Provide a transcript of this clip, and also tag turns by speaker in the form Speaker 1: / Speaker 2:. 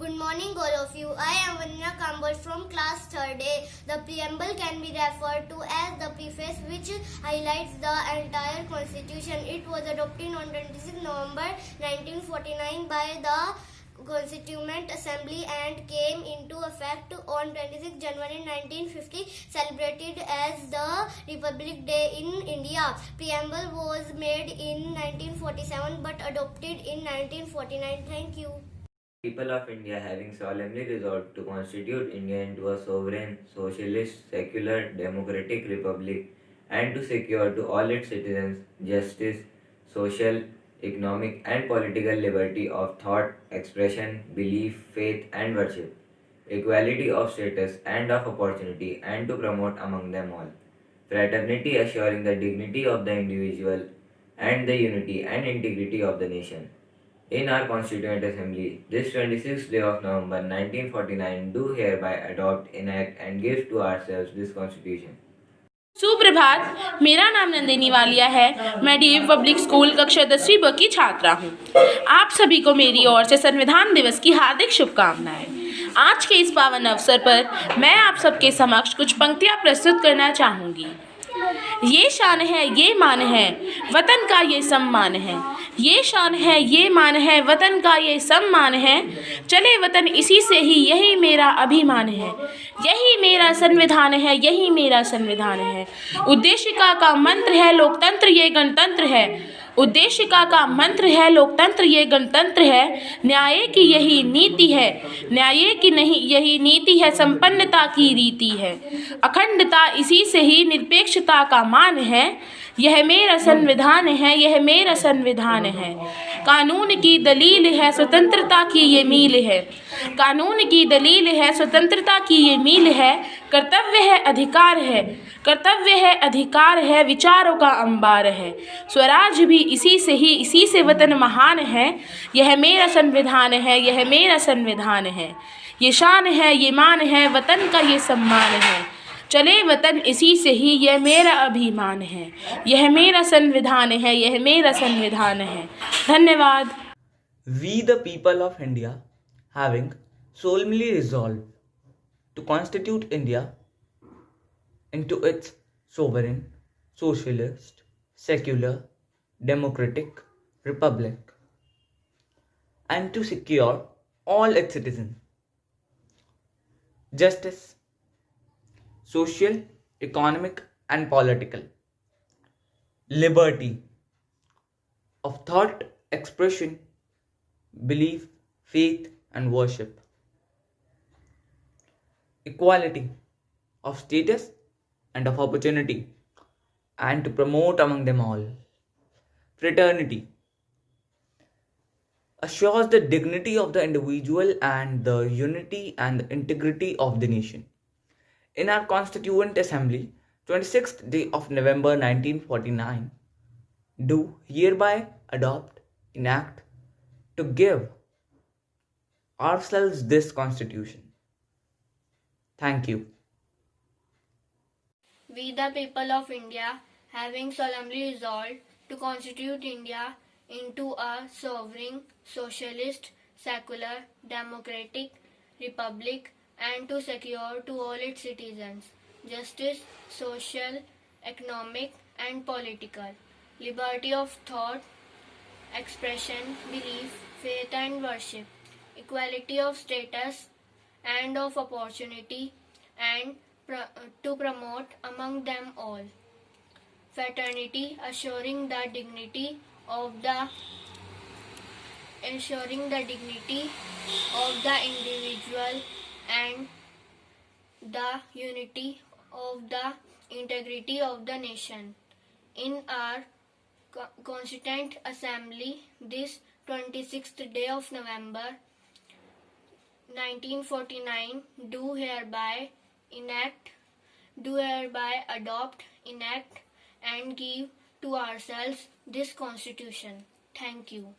Speaker 1: Good morning, all of you. I am Vanina Kamboj from class 3rd A. The preamble can be referred to as the preface, which highlights the entire constitution. It was adopted on 26 November 1949 by the Constituent Assembly and came into effect on 26 January 1950, celebrated as the Republic Day in India. Preamble was made in 1947 but adopted in 1949. Thank you.
Speaker 2: People of India having solemnly resolved to constitute India into a sovereign, socialist, secular, democratic republic and to secure to all its citizens justice, social, economic and political liberty of thought, expression, belief, faith and worship, equality of status and of opportunity and to promote among them all, fraternity assuring the dignity of the individual and the unity and integrity of the nation. In our Constituent Assembly, this 26th day of November 1949 do hereby adopt, enact and give to ourselves this Constitution.
Speaker 3: सुप्रभात। मेरा नाम नंदिनी वालिया है। मैं DAV public school कक्षा 10वीं ब की छात्रा हूँ। आप सभी को मेरी ओर से संविधान दिवस की हार्दिक शुभकामनाएं। आज के इस पावन अवसर पर मैं आप सबके समक्ष कुछ पंक्तियाँ प्रस्तुत करना चाहूँगी। ये शान है, ये मान है, वतन का ये सम्मान है। ये शान है, ये मान है, वतन का ये सम्मान है। चले वतन इसी से ही, यही मेरा अभिमान है। यही मेरा संविधान है, यही मेरा संविधान है। उद्देशिका का मंत्र है लोकतंत्र, ये गणतंत्र है। उद्देशिका का मंत्र है लोकतंत्र, ये गणतंत्र है। न्याय की यही नीति है, न्याय की नहीं यही नीति है। संपन्नता की रीति है, अखंडता इसी से ही, निरपेक्षता का मान है। यह मेरा संविधान है, यह मेरा संविधान है। कानून की दलील है, स्वतंत्रता की ये मील है। कानून की दलील है, स्वतंत्रता की ये मील है। कर्तव्य है, अधिकार है, कर्तव्य है, अधिकार है। विचारों का अंबार है, स्वराज भी इसी से ही, इसी से वतन महान है। यह मेरा संविधान है, यह मेरा संविधान है। ये शान है, ये मान है, वतन का ये सम्मान है। चले वतन इसी से ही, यह मेरा अभिमान है। यह मेरा संविधान है, यह मेरा संविधान है। धन्यवाद।
Speaker 4: We the people of India, having solemnly resolved to constitute India into its sovereign, socialist, secular, democratic republic, and to secure all its citizens justice, social, economic, and political liberty of thought, expression, belief, faith, and worship, equality of status and of opportunity, and to promote among them all, fraternity assures the dignity of the individual and the unity and the integrity of the nation. In our Constituent Assembly, 26th day of November 1949, do hereby adopt, enact, to give ourselves this Constitution. Thank you.
Speaker 5: We the people of India, having solemnly resolved to constitute India into a sovereign, socialist, secular, democratic republic and to secure to all its citizens justice, social, economic and political, liberty of thought, expression, belief, faith and worship, equality of status and of opportunity and to promote among them all, fraternity assuring the dignity of the individual and the unity of the integrity of the nation. In our Constituent Assembly, this 26th day of November 1949, do hereby adopt, enact and give to ourselves this Constitution. Thank you.